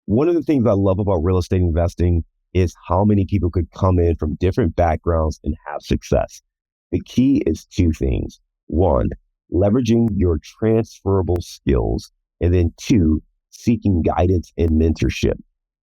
One of the things I love about real estate investing is how many people could come in from different backgrounds and have success. The key is two things. One, leveraging your transferable skills. And then two, seeking guidance and mentorship.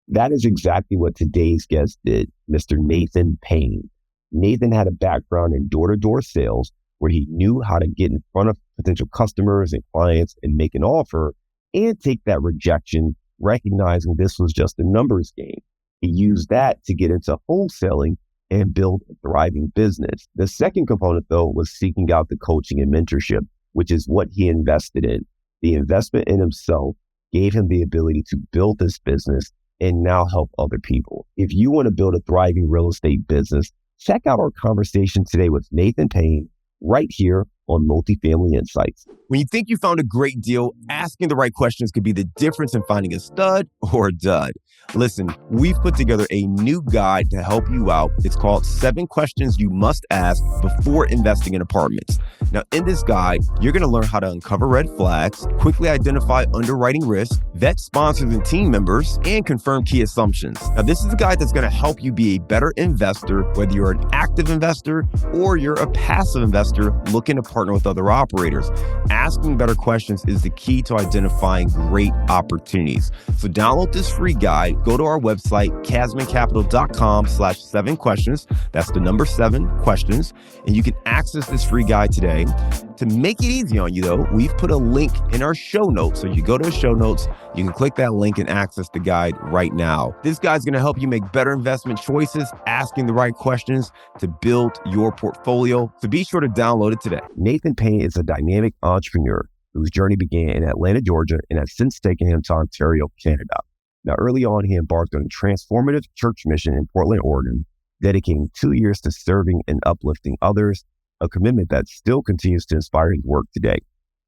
That is exactly what today's guest did, Mr. Nathan Payne. Nathan had a background in door-to-door sales where he knew how to get in front of potential customers and clients and make an offer and take that rejection, recognizing this was just a numbers game. He used that to get into wholesaling and build a thriving business. The second component, though, was seeking out the coaching and mentorship, which is what he invested in. The investment in himself gave him the ability to build this business and now help other people. If you want to build a thriving real estate business, check out our conversation today with Nathan Payne right here on Multifamily Insights. When you think you found a great deal, asking the right questions could be the difference in finding a stud or a dud. Listen, we've put together a new guide to help you out. It's called 7 Questions You Must Ask Before Investing in Apartments. Now, in this guide, you're going to learn how to uncover red flags, quickly identify underwriting risk, vet sponsors and team members, and confirm key assumptions. Now, this is a guide that's going to help you be a better investor, whether you're an active investor or you're a passive investor looking to partner with other operators. Asking better questions is the key to identifying great opportunities. So download this free guide. Go to our website, casmoncapital.com/7 questions. That's the number 7 questions. And you can access this free guide today. To make it easy on you, though, we've put a link in our show notes. So you go to the show notes, you can click that link and access the guide right now. This guide's going to help you make better investment choices, asking the right questions to build your portfolio. So be sure to download it today. Nathan Payne is a dynamic entrepreneur whose journey began in Atlanta, Georgia, and has since taken him to Ontario, Canada. Now, early on, he embarked on a transformative church mission in Portland, Oregon, dedicating 2 years to serving and uplifting others, a commitment that still continues to inspire his work today.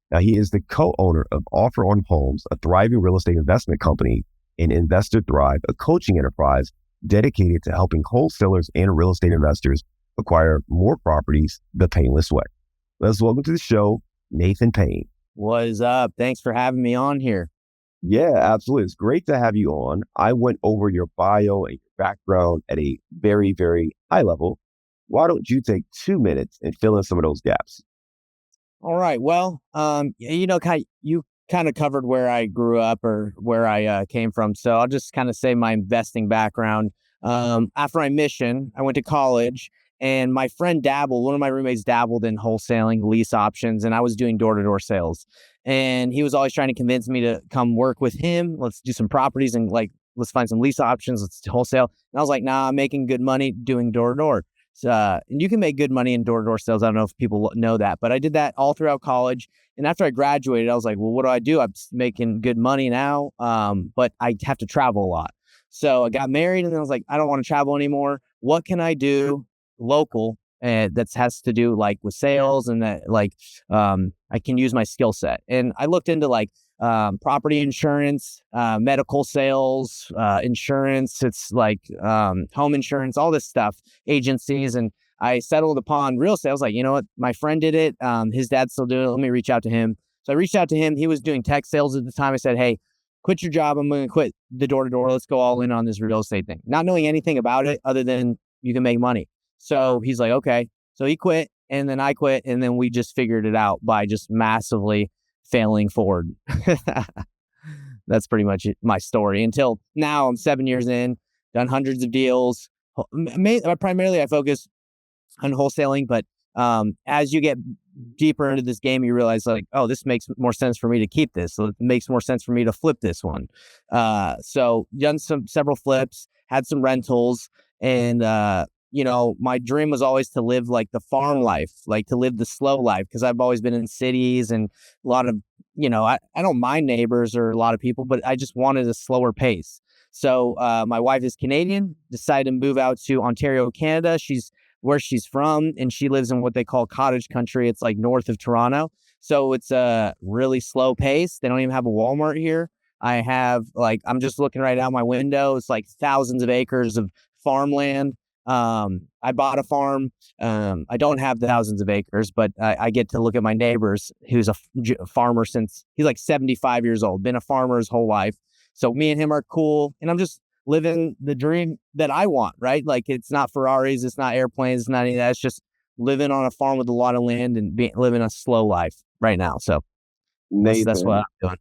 Now, he is the co-owner of Offer on Homes, a thriving real estate investment company, and Investor Thrive, a coaching enterprise dedicated to helping wholesalers and real estate investors acquire more properties the Painless way. Let's welcome to the show, Nathan Payne. What is up? Thanks for having me on here. Yeah, absolutely. It's great to have you on. I went over your bio and your background at a very, very high level. Why don't you take 2 minutes and fill in some of those gaps? All right. Well, you kind of covered where I grew up or where I came from. So I'll just kind of say my investing background. After my mission, I went to college and my friend one of my roommates dabbled in wholesaling, lease options, and I was doing door-to-door sales. And he was always trying to convince me to come work with him. Let's do some properties and let's find some lease options. Let's wholesale. And I was like, nah, I'm making good money doing door-to-door. And you can make good money in door-to-door sales. I don't know if people know that, but I did that all throughout college. And after I graduated, I was like, well, what do? I'm making good money now, but I have to travel a lot. So I got married and then I was like, I don't want to travel anymore. What can I do local that has to do with sales and that I can use my skill set? And I looked into property insurance, medical sales, insurance. It's home insurance, all this stuff, agencies. And I settled upon real estate. I was like, you know what? My friend did it. His dad's still doing it. Let me reach out to him. So I reached out to him. He was doing tech sales at the time. I said, hey, quit your job. I'm going to quit the door-to-door. Let's go all in on this real estate thing. Not knowing anything about it other than you can make money. So he's like, okay. So he quit and then I quit. And then we just figured it out by just massively failing forward. That's pretty much my story. Until now, I'm 7 years in, done hundreds of deals. Primarily, I focus on wholesaling, but as you get deeper into this game, you realize this makes more sense for me to keep this. So it makes more sense for me to flip this one. So done several flips, had some rentals, and my dream was always to live the farm life, to live the slow life, because I've always been in cities and a lot of, I don't mind neighbors or a lot of people, but I just wanted a slower pace. So my wife is Canadian, decided to move out to Ontario, Canada. She's where she's from, and she lives in what they call cottage country. It's north of Toronto. So it's a really slow pace. They don't even have a Walmart here. I have I'm just looking right out my window. It's thousands of acres of farmland. I bought a farm. I don't have thousands of acres, but I get to look at my neighbors who's a farmer since he's 75 years old, been a farmer his whole life. So me and him are cool, and I'm just living the dream that I want, right? Like, it's not Ferraris, it's not airplanes, it's not any of that. It's just living on a farm with a lot of land and living a slow life right now. So that's what I'm Nathan, doing.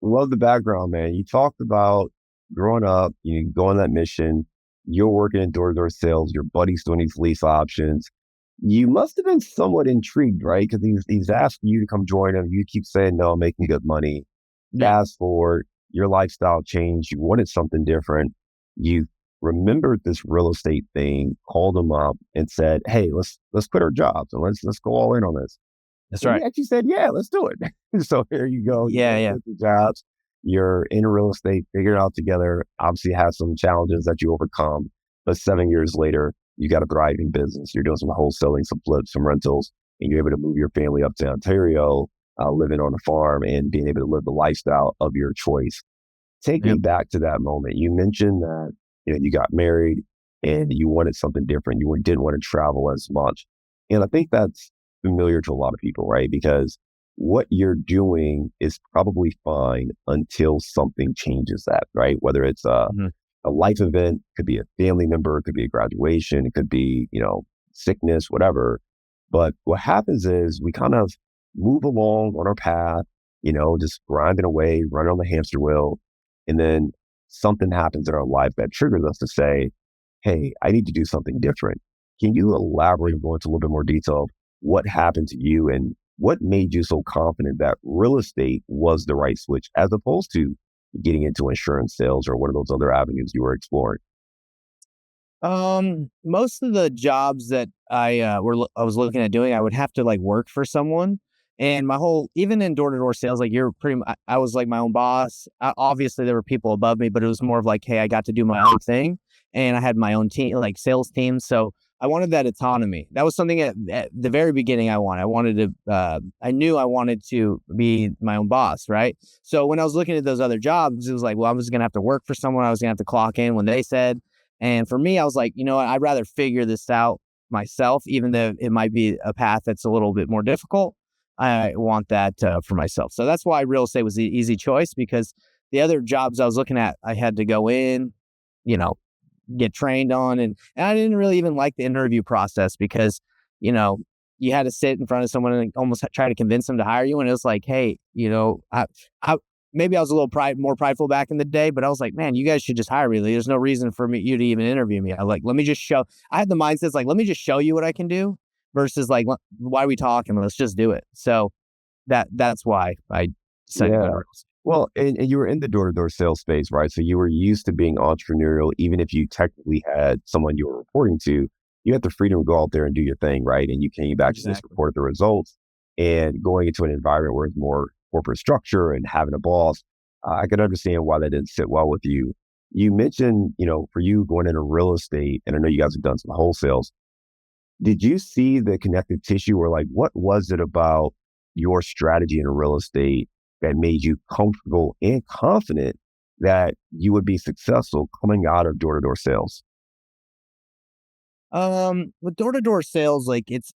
love the background, man. You talked about growing up, you go on that mission, you're working in door-to-door sales, your buddy's doing these lease options. You must have been somewhat intrigued, right? Because he's asking you to come join him. You keep saying, no, I'm making good money. Yeah. Fast forward, your lifestyle changed. You wanted something different. You remembered this real estate thing, called him up and said, hey, let's quit our jobs and let's go all in on this. That's And he right. actually said, yeah, let's do it. So here you go. You Yeah. both Yeah. quit your jobs. You're in real estate, figure it out together. Obviously has some challenges that you overcome. But 7 years later, you got a thriving business. You're doing some wholesaling, some flips, some rentals, and you're able to move your family up to Ontario, living on a farm and being able to live the lifestyle of your choice. Take me Yep. back to that moment. You mentioned that you got married and you wanted something different. You didn't want to travel as much. And I think that's familiar to a lot of people, right? Because what you're doing is probably fine until something changes that, right? Whether it's Mhm. a life event, could be a family member, it could be a graduation, it could be, sickness, whatever. But what happens is we kind of move along on our path, just grinding away, running on the hamster wheel. And then something happens in our life that triggers us to say, hey, I need to do something different. Can you elaborate and go into a little bit more detail of what happened to you and what made you so confident that real estate was the right switch as opposed to getting into insurance sales or one of those other avenues you were exploring? Most of the jobs that I was looking at doing, I would have to like work for someone. And my whole, even in door to door sales, like I was like my own boss. Obviously, there were people above me, but it was more of like, hey, I got to do my own thing, and I had my own team, like sales team. So I wanted that autonomy. That was something at the very beginning I wanted. I wanted to, I knew I wanted to be my own boss, right? So when I was looking at those other jobs, it was like, well, I was going to have to work for someone. I was going to have to clock in when they said. And for me, I was like, you know what? I'd rather figure this out myself, even though it might be a path that's a little bit more difficult. I want that for myself. So that's why real estate was the easy choice, because the other jobs I was looking at, I had to go in, you know, get trained on. And I didn't really even like the interview process because, you know, you had to sit in front of someone and almost try to convince them to hire you. And it was like, hey, I maybe I was a little more prideful back in the day, but I was like, man, you guys should just hire me. Like, there's no reason for you to even interview me. Let me just show. I had the mindsets like, let me just show you what I can do versus like, why are we talking? Let's just do it. So that's why I decided to go to Yeah. real estate. Well, and you were in the door-to-door sales space, right? So you were used to being entrepreneurial, even if you technically had someone you were reporting to, you had the freedom to go out there and do your thing, right? And you came back to just Exactly. report the results. And going into an environment where it's more corporate structure and having a boss, I could understand why that didn't sit well with you. You mentioned, for you going into real estate, and I know you guys have done some wholesales. Did you see the connective tissue or like what was it about your strategy in real estate that made you comfortable and confident that you would be successful coming out of door-to-door sales? With door to door sales, like it's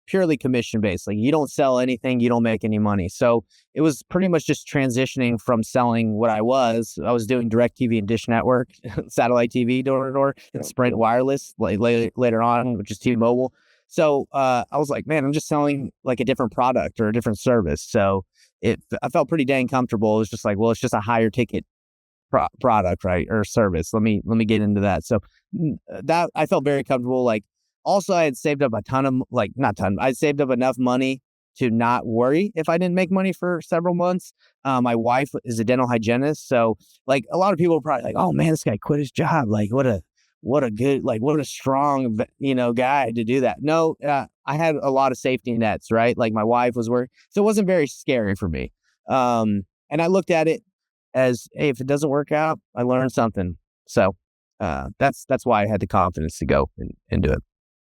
purely commission based. Like you don't sell anything, you don't make any money. So it was pretty much just transitioning from selling what I was doing direct TV and dish network, satellite TV door to door, and Sprint Okay. wireless like later on, which is T-Mobile. So I was like, man, I'm just selling like a different product or a different service. So I felt pretty dang comfortable. It was just like, well, it's just a higher ticket product, right, or service. Let me get into that. So that I felt very comfortable. Like, also, I had saved up a ton of like not ton. I saved up enough money to not worry if I didn't make money for several months. My wife is a dental hygienist, so like a lot of people are probably like, "Oh man, this guy quit his job. Like, what a good what a strong guy to do that." No, I had a lot of safety nets, right? Like my wife was working, so it wasn't very scary for me. And I looked at it as, hey, if it doesn't work out, I learned something. So that's why I had the confidence to go and do it.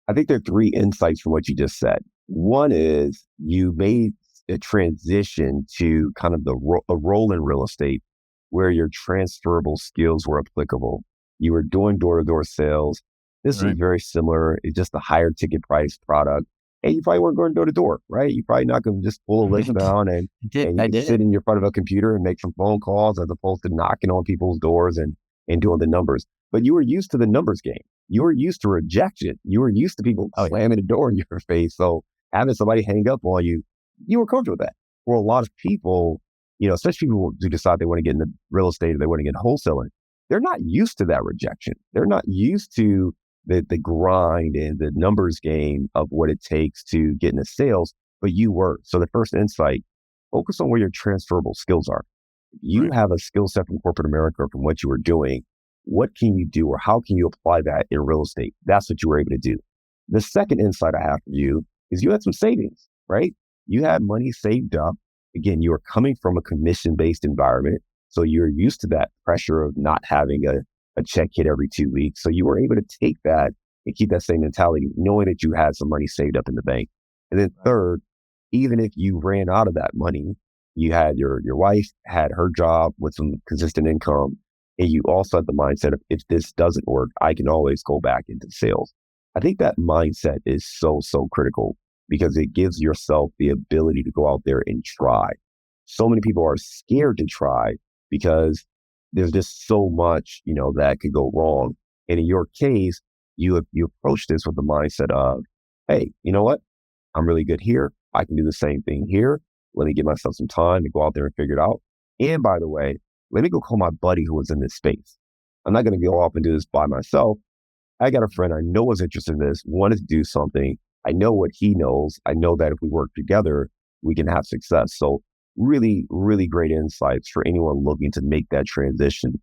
I think there are three insights from what you just said. One is you made a transition to kind of a role in real estate where your transferable skills were applicable. You were doing door-to-door sales. This was Right. very similar. It's just a higher ticket price product. and you probably weren't going door to door, right? You probably not going to just pull a list down and you I can did. sit in your front of a computer and make some phone calls as opposed to knocking on people's doors and doing the numbers. But you were used to the numbers game. You were used to rejection. You were used to people Oh, yeah. slamming the door in your face. So having somebody hang up on you, you were comfortable with that. For a lot of people, especially people who decide they want to get into real estate or they want to get wholesaling, they're not used to that rejection. They're not used to the grind and the numbers game of what it takes to get into sales, but you were. So the first insight, focus on where your transferable skills are. If you Right. have a skill set from corporate America or from what you were doing, what can you do or how can you apply that in real estate? That's what you were able to do. The second insight I have for you is you had some savings, right? You had money saved up. Again, you were coming from a commission-based environment. So you're used to that pressure of not having a check hit every 2 weeks. So you were able to take that and keep that same mentality, knowing that you had some money saved up in the bank. And then third, even if you ran out of that money, you had your wife had her job with some consistent income. And you also had the mindset of if this doesn't work, I can always go back into sales. I think that mindset is so critical because it gives yourself the ability to go out there and try. So many people are scared to try because there's just so much, that could go wrong. And in your case, you approach this with the mindset of, hey, you know what? I'm really good here. I can do the same thing here. Let me give myself some time to go out there and figure it out. And by the way, let me go call my buddy who was in this space. I'm not going to go off and do this by myself. I got a friend I know is interested in this, wanted to do something. I know what he knows. I know that if we work together, we can have success. So really, really great insights for anyone looking to make that transition.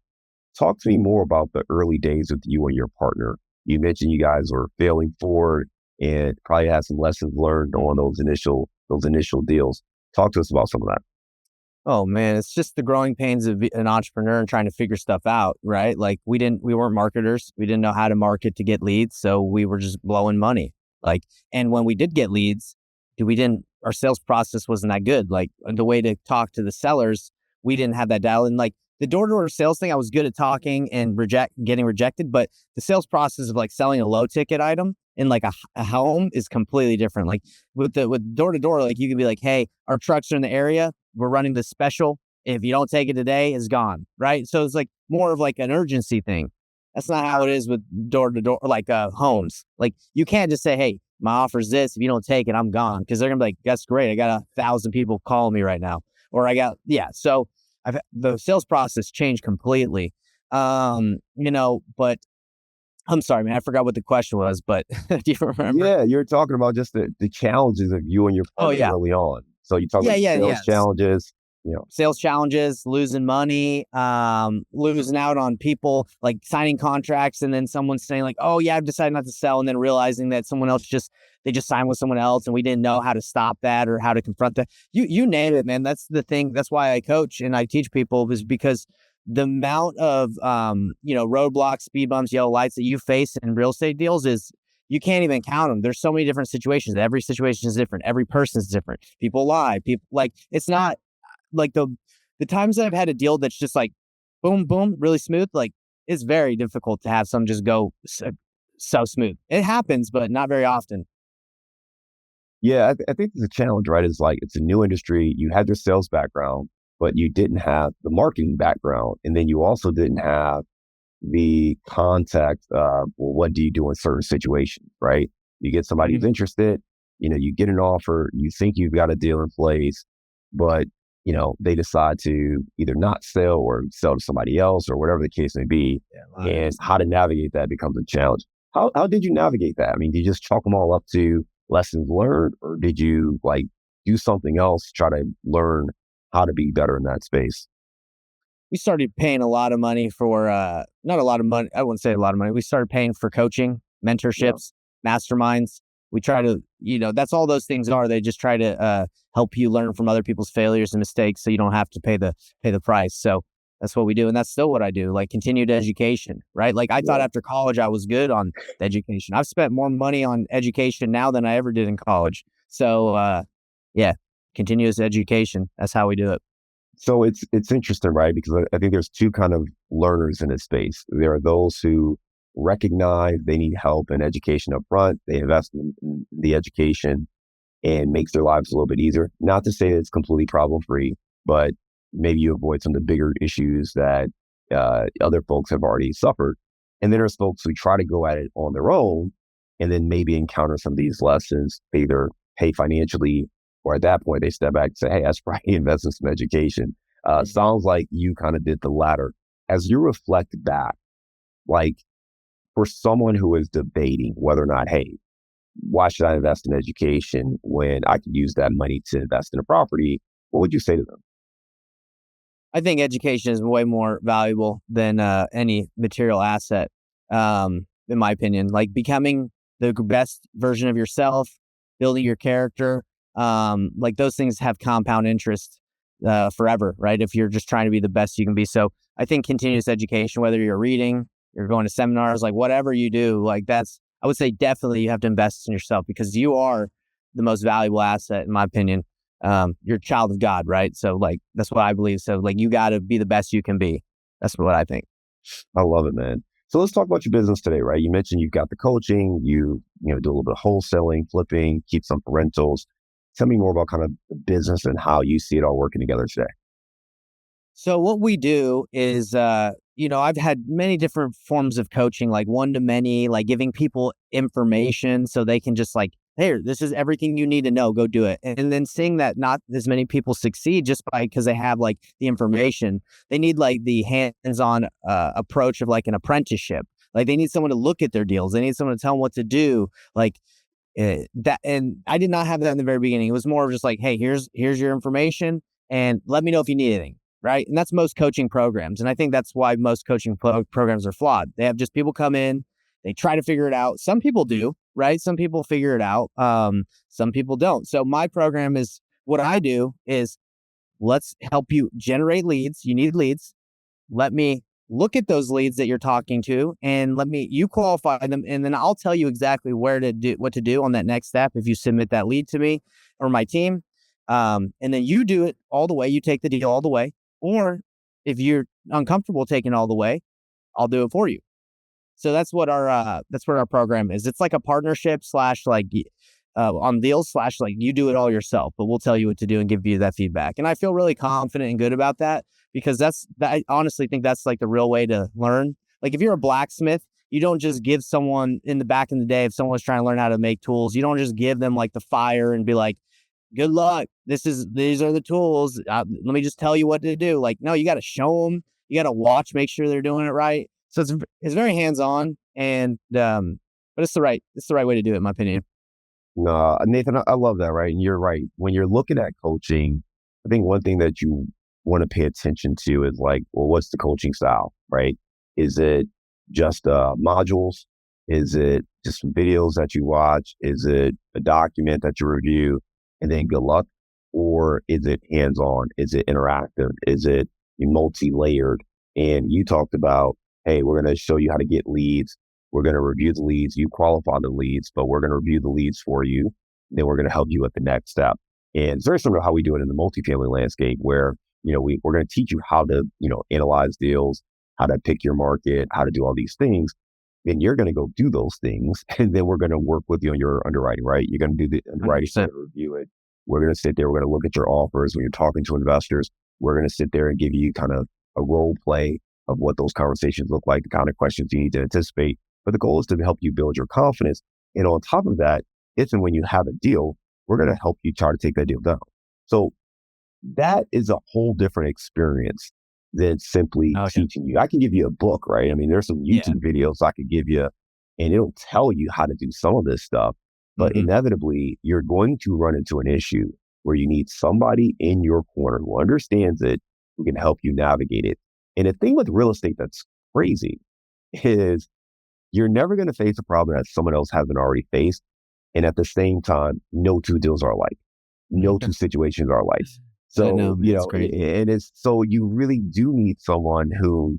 Talk to me more about the early days with you and your partner. You mentioned you guys were failing forward and probably had some lessons learned on those initial deals. Talk to us about some of that. Oh man, it's just the growing pains of an entrepreneur and trying to figure stuff out, right? Like we weren't marketers. We didn't know how to market to get leads. So we were just blowing money. Like, and when we did get leads, our sales process wasn't that good. Like the way to talk to the sellers, we didn't have that dial in. Like the door-to-door sales thing, I was good at talking and getting rejected, but the sales process of like selling a low ticket item in like a home is completely different. Like with door-to-door, like you can be like, hey, our trucks are in the area. We're running this special. If you don't take it today, it's gone. Right. So it's like more of like an urgency thing. That's not how it is with door to door, like homes. Like you can't just say, hey, my offer's this. If you don't take it, I'm gone. Cause they're gonna be like, that's great. I got 1,000 people calling me right now. Or So the sales process changed completely. But I'm sorry, man. I forgot what the question was, but do you remember? Yeah, you're talking about just the challenges of you and your Oh partner yeah. early on. So you talk Yeah. about Yeah. sales Yeah. challenges. Sales challenges, losing money, losing out on people, like signing contracts and then someone saying like, oh yeah, I've decided not to sell. And then realizing that someone else they just signed with someone else and we didn't know how to stop that or how to confront that. You name it, man. That's the thing. That's why I coach and I teach people is because the amount of, roadblocks, speed bumps, yellow lights that you face in real estate deals is you can't even count them. There's so many different situations. Every situation is different. Every person is different. People lie. People like, it's not, like the times that I've had a deal that's just like boom, boom, really smooth, like it's very difficult to have some just go so smooth. It happens, but not very often. Yeah, I think it's a challenge, right? It's like it's a new industry. You had your sales background, but you didn't have the marketing background. And then you also didn't have the context of, well, what do you do in certain situations, right? You get somebody who's Mhm. interested, you get an offer, you think you've got a deal in place, but, they decide to either not sell or sell to somebody else or whatever the case may be. Yeah, And liars. how to navigate that becomes a challenge. How did you navigate that? I mean, did you just chalk them all up to lessons learned or did you like do something else to try to learn how to be better in that space? We started paying a lot of money for not a lot of money. I wouldn't say a lot of money. We started paying for coaching, Yeah. mentorships, masterminds. We try to, that's all those things are. They just try to help you learn from other people's failures and mistakes, so you don't have to pay the price. So that's what we do, and that's still what I do. Like continued education, right? Like I thought Yeah. after college I was good on the education. I've spent more money on education now than I ever did in college. So yeah, continuous education. That's how we do it. So it's interesting, right? Because I think there's two kind of learners in this space. There are those who recognize they need help and education up front. They invest in the education and makes their lives a little bit easier. Not to say that it's completely problem free, but maybe you avoid some of the bigger issues that other folks have already suffered. And then there's folks who try to go at it on their own and then maybe encounter some of these lessons. They either pay financially or at that point they step back and say, hey, that's probably invest in some education. Sounds like you kind of did the latter. As you reflect back, like for someone who is debating whether or not, hey, why should I invest in education when I could use that money to invest in a property? What would you say to them? I think education is way more valuable than any material asset, in my opinion. Like becoming the best version of yourself, building your character, like those things have compound interest forever, right? If you're just trying to be the best you can be. So I think continuous education, whether you're reading, you're going to seminars, like whatever you do, like I would say definitely you have to invest in yourself because you are the most valuable asset, in my opinion. You're a child of God, right? So like, that's what I believe. So like, you got to be the best you can be. That's what I think. I love it, man. So let's talk about your business today, right? You mentioned you've got the coaching, you do a little bit of wholesaling, flipping, keep some for rentals. Tell me more about kind of the business and how you see it all working together today. So what we do is, I've had many different forms of coaching, like one to many, like giving people information so they can just like, hey, this is everything you need to know, go do it. And then seeing that not as many people succeed just because they have like the information, they need like the hands-on approach of like an apprenticeship. Like they need someone to look at their deals. They need someone to tell them what to do. Like that. And I did not have that in the very beginning. It was more of just like, hey, here's your information and let me know if you need anything. Right. And that's most coaching programs. And I think that's why most coaching programs are flawed. They have just people come in, they try to figure it out. Some people do, right? Some people figure it out. Some people don't. So my program is what I do is let's help you generate leads. You need leads. Let me look at those leads that you're talking to and you qualify them. And then I'll tell you exactly what to do on that next step. If you submit that lead to me or my team, and then you do it all the way, you take the deal all the way. Or if you're uncomfortable taking all the way, I'll do it for you. So that's what our program is. It's like a partnership slash like on deals slash like you do it all yourself, but we'll tell you what to do and give you that feedback. And I feel really confident and good about that because I honestly think that's like the real way to learn. Like if you're a blacksmith, you don't just give someone in the back in the day, if someone's trying to learn how to make tools, you don't just give them like the fire and be like, good luck. These are the tools. Let me just tell you what to do. Like, no, you got to show them. You got to watch, make sure they're doing it right. So it's very hands on, and but it's the right way to do it, in my opinion. No, Nathan, I love that, right? And you're right. When you're looking at coaching, I think one thing that you want to pay attention to is like, well, what's the coaching style, right? Is it just modules? Is it just some videos that you watch? Is it a document that you review? And then good luck? Or is it hands-on? Is it interactive? Is it multi-layered? And you talked about, hey, we're going to show you how to get leads. We're going to review the leads. You qualify the leads, but we're going to review the leads for you. Then we're going to help you with the next step. And it's very similar to how we do it in the multifamily landscape where, we're going to teach you how to, analyze deals, how to pick your market, how to do all these things. Then you're going to go do those things. And then we're going to work with you on your underwriting, right? You're going to do the underwriting, review it. We're going to sit there. We're going to look at your offers when you're talking to investors. We're going to sit there and give you kind of a role play of what those conversations look like, the kind of questions you need to anticipate. But the goal is to help you build your confidence. And on top of that, if and when you have a deal, we're going to help you try to take that deal down. So that is a whole different experience than simply teaching you. I can give you a book, right? I mean, there's some YouTube videos I could give you, and it'll tell you how to do some of this stuff. But inevitably, you're going to run into an issue where you need somebody in your corner who understands it, who can help you navigate it. And the thing with real estate that's crazy is you're never going to face a problem that someone else hasn't already faced. And at the same time, no two deals are alike. No two situations are alike. So, so you really do need someone who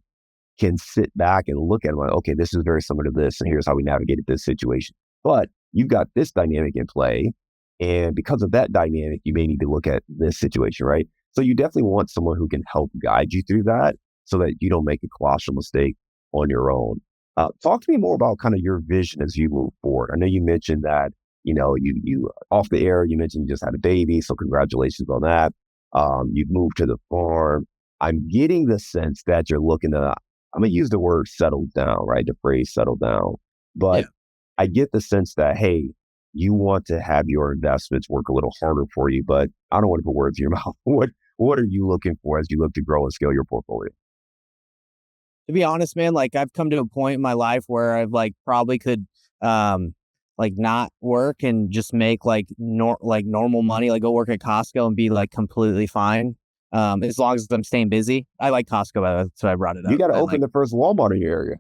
can sit back and look at it like, okay, this is very similar to this, and here's how we navigated this situation. But you've got this dynamic in play. And because of that dynamic, you may need to look at this situation, right? So you definitely want someone who can help guide you through that so that you don't make a colossal mistake on your own. Talk to me more about kind of your vision as you move forward. I know you mentioned that, you off the air, you mentioned you just had a baby. So congratulations on that. You've moved to the farm. I'm getting the sense that you're looking to, I'm going to use the word settle down, right? The phrase settle down. But Yeah. I get the sense that, hey, you want to have your investments work a little harder for you, but I don't want to put words in your mouth. What are you looking for as you look to grow and scale your portfolio? To be honest, man, like I've come to a point in my life where I've like probably could um like not work and just make like normal money, like go work at Costco and be like completely fine. As long as I'm staying busy. I like Costco, that's why I brought it You up. got to But open like, the first Walmart in your area.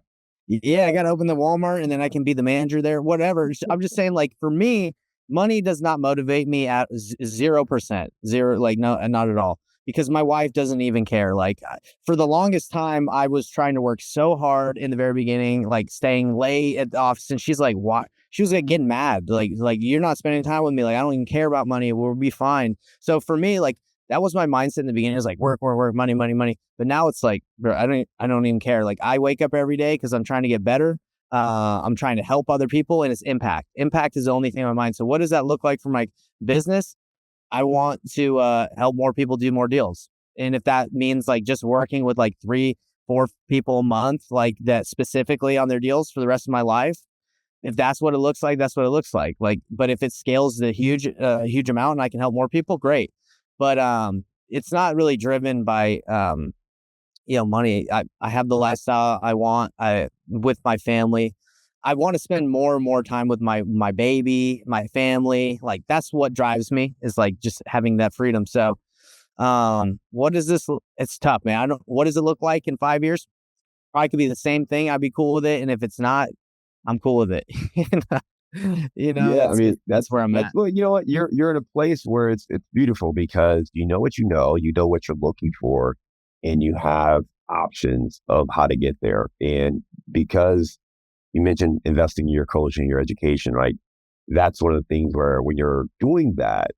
yeah, I gotta open the Walmart and then I can be the manager there, whatever. I'm just saying, like, for me, money does not motivate me at 0%. Zero, like, no, not at all. Because my wife doesn't even care. Like, for the longest time, I was trying to work so hard in the very beginning, like staying late at the office, and she's like, "What?" She was like getting mad, like you're not spending time with me. Like, I don't even care about money. We'll be fine. So for me, like, that was my mindset in the beginning. It was like work, work, work, money, money, money. But now it's like, bro, I don't even care. Like, I wake up every day because I'm trying to get better. I'm trying to help other people, and it's impact. Impact is the only thing on my mind. So what does that look like for my business? I want to help more people do more deals. And if that means like just working with like 3, 4 people a month, like that specifically on their deals for the rest of my life, if that's what it looks like, that's what it looks like. Like, but if it scales the huge amount and I can help more people, great. But it's not really driven by money. I have the lifestyle I want. I with my family. I want to spend more and more time with my baby, my family. Like that's what drives me is like just having that freedom. So what is this? It's tough, man. I don't. What does it look like in 5 years? Probably could be the same thing. I'd be cool with it, and if it's not, I'm cool with it. Yeah, I mean That's where I'm that's at. well, you know what? You're in a place where it's beautiful because you know what you're looking for, and you have options of how to get there. And because you mentioned investing in your coaching, your education, right? That's one of the things where when you're doing that,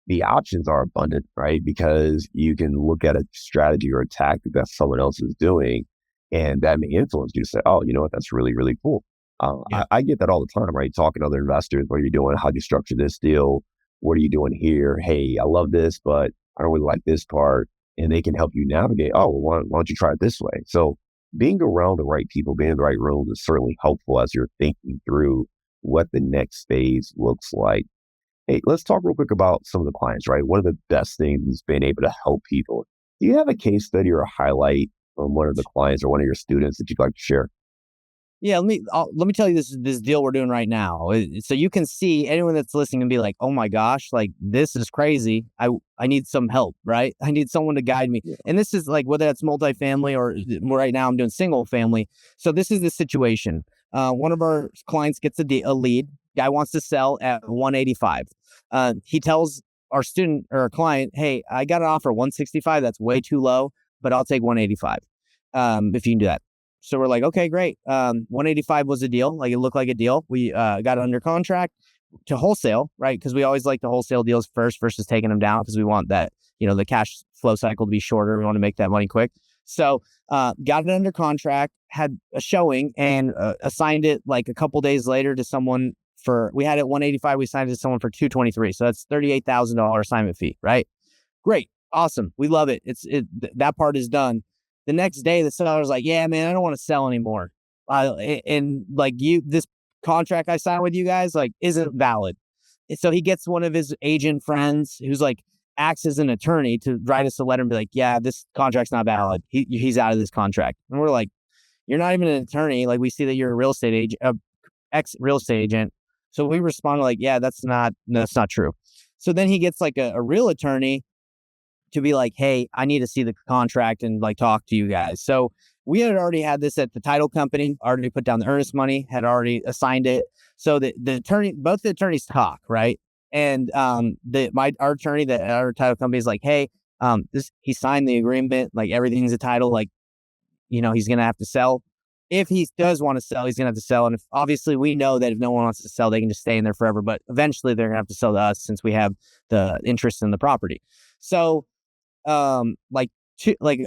the options are abundant, right? Because you can look at a strategy or a tactic that someone else is doing, and that may influence you to say, "Oh, you know what? That's really, really cool." Yeah. I get that all the time, right? Talking to other investors, what are you doing? How do you structure this deal? What are you doing here? Hey, I love this, but I don't really like this part, and they can help you navigate. Oh, well, why don't you try it this way? So, being around the right people, being in the right rooms is certainly helpful as you're thinking through what the next phase looks like. Hey, let's talk real quick about some of the clients, right? One of the best things is being able to help people. Do you have a case study or a highlight from one of the clients or one of your students that you'd like to share? Yeah, let me tell you this deal we're doing right now. So you can see anyone that's listening and be like, "Oh my gosh, like this is crazy. I need some help, right? I need someone to guide me." Yeah. And this is like whether that's multifamily or right now I'm doing single family. So this is the situation. One of our clients gets a lead. Guy wants to sell at 185. He tells our student or our client, "Hey, I got an offer 165. That's way too low, but I'll take 185. If you can do that." So we're like, okay, great. 185 was a deal. Like it looked like a deal. We got it under contract to wholesale, right? Because we always like to wholesale deals first versus taking them down because we want that, the cash flow cycle to be shorter. We want to make that money quick. So got it under contract, had a showing, and assigned it like a couple days later to someone we had it 185. We signed it to someone for 223. So that's $38,000 assignment fee, right? Great. Awesome. We love it. That part is done. The next day, the seller's like, yeah, man, I don't want to sell anymore. And like this contract I signed with you guys, like, isn't valid. And so he gets one of his agent friends who's like acts as an attorney to write us a letter and be like, yeah, this contract's not valid. He's out of this contract. And we're like, you're not even an attorney. Like we see that you're a real estate agent, ex real estate agent. So we responded like, yeah, that's not true. So then he gets like a real attorney to be like, hey, I need to see the contract and like talk to you guys. So we had already had this at the title company, already put down the earnest money, had already assigned it. So both the attorneys talk, right? And our attorney that our title company is like, hey, he signed the agreement, like everything's a title, like, he's gonna have to sell. If he does want to sell, he's gonna have to sell. And if obviously we know that if no one wants to sell, they can just stay in there forever. But eventually they're gonna have to sell to us since we have the interest in the property. So like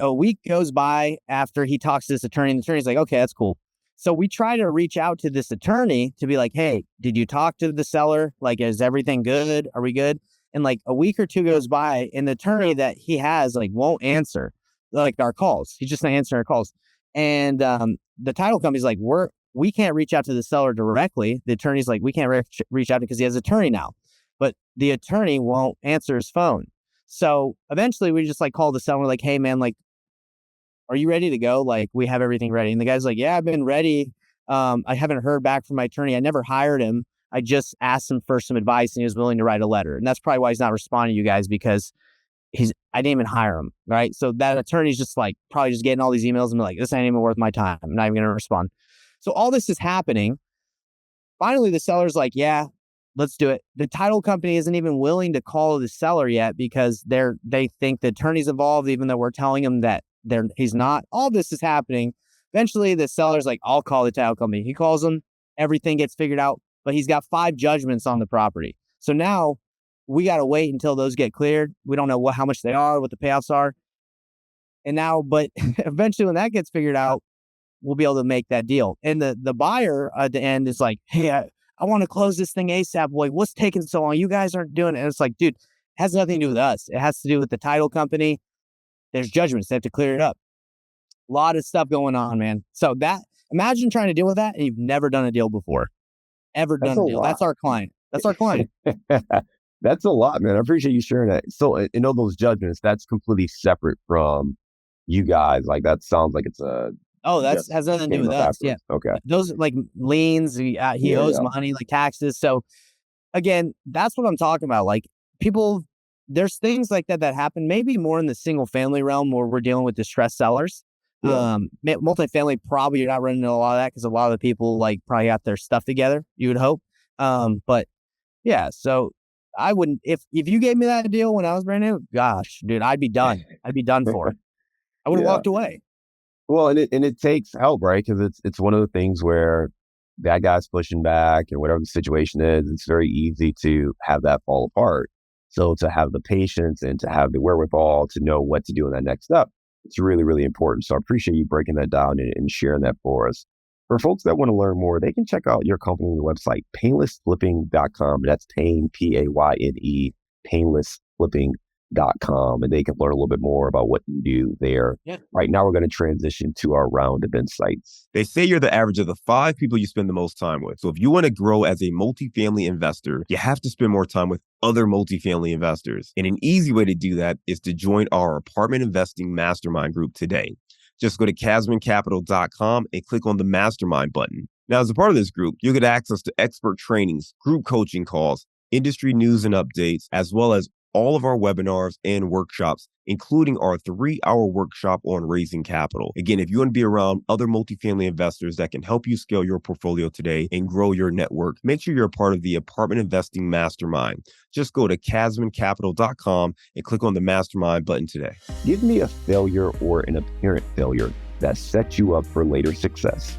a week goes by after he talks to this attorney, and the attorney's like, okay, that's cool. So we try to reach out to this attorney to be like, hey, did you talk to the seller? Like, is everything good? Are we good? And like a week or two goes by and the attorney that he has like won't answer like our calls. He's just not answering our calls. And the title company's like, we can't reach out to the seller directly. The attorney's like, we can't reach out because he has an attorney now, but the attorney won't answer his phone. So eventually we just like call the seller like, hey man, like, are you ready to go? Like, we have everything ready. And the guy's like, yeah, I've been ready. I haven't heard back from my attorney. I never hired him. I just asked him for some advice and he was willing to write a letter. And that's probably why he's not responding to you guys, because I didn't even hire him. Right. So that attorney's just like, probably just getting all these emails and be like, this ain't even worth my time. I'm not even going to respond. So all this is happening. Finally, the seller's like, yeah, let's do it. The title company isn't even willing to call the seller yet because they think the attorney's involved, even though we're telling him that he's not. All this is happening. Eventually, the seller's like, I'll call the title company. He calls them. Everything gets figured out, but he's got 5 judgments on the property. So now we got to wait until those get cleared. We don't know how much they are, what the payouts are. And now, but eventually when that gets figured out, we'll be able to make that deal. And the buyer at the end is like, hey, I want to close this thing ASAP. Like, what's taking so long? You guys aren't doing it. And it's like, dude, it has nothing to do with us. It has to do with the title company. There's judgments. They have to clear it up. A lot of stuff going on, man. So imagine trying to deal with that and you've never done a deal before. Ever done a deal. That's our client. That's our client. That's a lot, man. I appreciate you sharing that. So, in all those judgments, that's completely separate from you guys. Like, that sounds like it's a... Oh, has nothing to do with us. Afterwards. Yeah. Okay. Those like liens, he owes money, like taxes. So again, that's what I'm talking about. Like, people, there's things like that happen, maybe more in the single family realm where we're dealing with distressed sellers. Yeah. Multifamily, probably you're not running into a lot of that because a lot of the people like probably got their stuff together, you would hope. But yeah, so I wouldn't, if you gave me that deal when I was brand new, gosh, dude, I'd be done. I'd be done for it. I would have walked away. Well, and it takes help, right? Because it's one of the things where that guy's pushing back and whatever the situation is, it's very easy to have that fall apart. So to have the patience and to have the wherewithal to know what to do in that next step, it's really, really important. So I appreciate you breaking that down and sharing that for us. For folks that want to learn more, they can check out your company's website, painlessflipping.com. That's Payne, Payne, painlessflipping.com, and they can learn a little bit more about what you do there. Yeah. Right now, we're going to transition to our round of insights. They say you're the average of the 5 people you spend the most time with. So if you want to grow as a multifamily investor, you have to spend more time with other multifamily investors. And an easy way to do that is to join our apartment investing mastermind group today. Just go to casmoncapital.com and click on the mastermind button. Now, as a part of this group, you'll get access to expert trainings, group coaching calls, industry news and updates, as well as all of our webinars and workshops, including our 3-hour workshop on raising capital. Again, if you want to be around other multifamily investors that can help you scale your portfolio today and grow your network, make sure you're a part of the Apartment Investing Mastermind. Just go to casmoncapital.com and click on the Mastermind button today. Give me a failure or an apparent failure that sets you up for later success.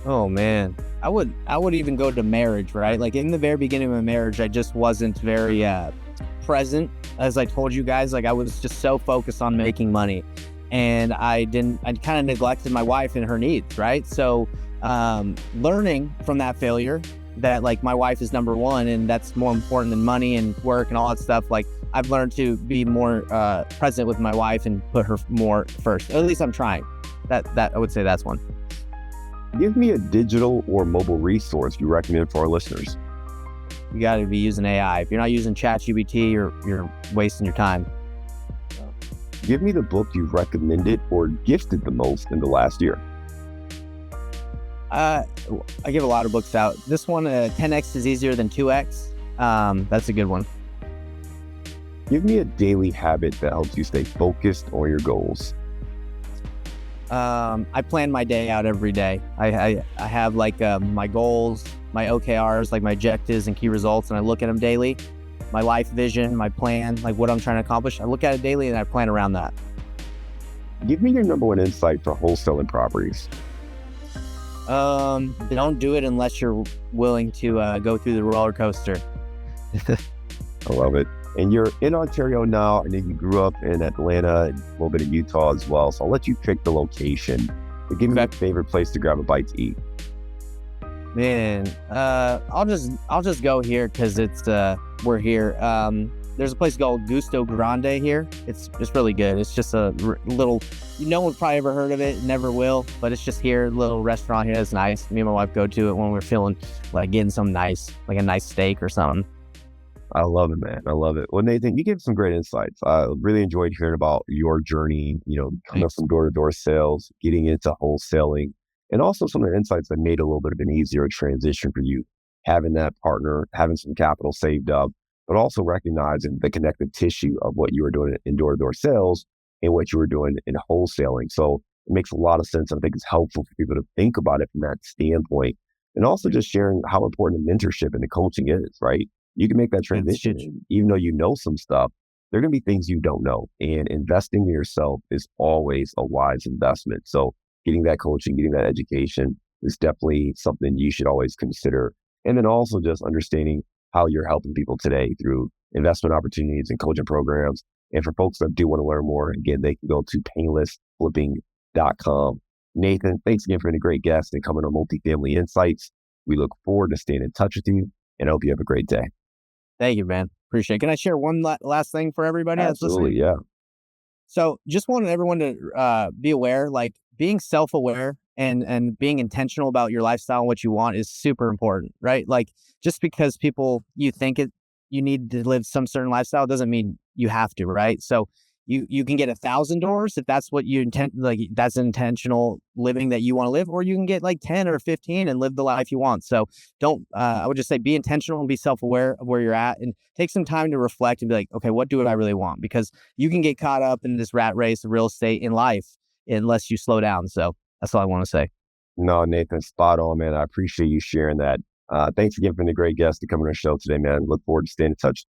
Oh, man. I would even go to marriage, right? Like in the very beginning of my marriage, I just wasn't very present. As I told you guys, like I was just so focused on making money and I kind of neglected my wife and her needs, right? So learning from that failure that like my wife is number one and that's more important than money and work and all that stuff. Like I've learned to be more present with my wife and put her more first. At least I'm trying. That I would say that's one. Give me a digital or mobile resource you recommend for our listeners. You got to be using AI. If you're not using ChatGPT, you're wasting your time. Give me the book you've recommended or gifted the most in the last year. I give a lot of books out. This one, 10X is easier than 2X. That's a good one. Give me a daily habit that helps you stay focused on your goals. I plan my day out every day. I have like my goals, my OKRs, like my objectives and key results, and I look at them daily. My life vision, my plan, like what I'm trying to accomplish. I look at it daily and I plan around that. Give me your number one insight for wholesaling properties. Don't do it unless you're willing to go through the roller coaster. I love it. And you're in Ontario now, and then you grew up in Atlanta, and a little bit of Utah as well. So I'll let you pick the location. But give me Okay. your favorite place to grab a bite to eat. Man, I'll just go here because we're here. There's a place called Gusto Grande here. It's really good. It's just a little, no one's probably ever heard of it, never will, but it's just here, little restaurant here. It's nice. Me and my wife go to it when we're feeling like getting some nice, like a nice steak or something. I love it, man. I love it. Well, Nathan, you gave some great insights. I really enjoyed hearing about your journey, coming up Thanks. from door-to-door sales, getting into wholesaling, and also some of the insights that made a little bit of an easier transition for you, having that partner, having some capital saved up, but also recognizing the connective tissue of what you were doing in door-to-door sales and what you were doing in wholesaling. So it makes a lot of sense. I think it's helpful for people to think about it from that standpoint, and also just sharing how important the mentorship and the coaching is, right? You can make that That's transition. huge. And even though you know some stuff, there are going to be things you don't know. And investing in yourself is always a wise investment. So getting that coaching, getting that education is definitely something you should always consider. And then also just understanding how you're helping people today through investment opportunities and coaching programs. And for folks that do want to learn more, again, they can go to painlessflipping.com. Nathan, thanks again for being a great guest and coming on Multifamily Insights. We look forward to staying in touch with you, and I hope you have a great day. Thank you, man. Appreciate it. Can I share one last thing for everybody that's listening? Absolutely, yeah. So just wanted everyone to be aware, like being self-aware and being intentional about your lifestyle and what you want is super important, right? Like just because you think you need to live some certain lifestyle doesn't mean you have to, right? So you can get 1,000 doors if that's what you intend, like that's intentional living that you want to live, or you can get like 10 or 15 and live the life you want. So don't, I would just say be intentional and be self-aware of where you're at and take some time to reflect and be like, okay, what do I really want? Because you can get caught up in this rat race of real estate in life unless you slow down. So that's all I want to say. No, Nathan, spot on, man. I appreciate you sharing that. Thanks again for being a great guest to come on our show today, man. Look forward to staying in touch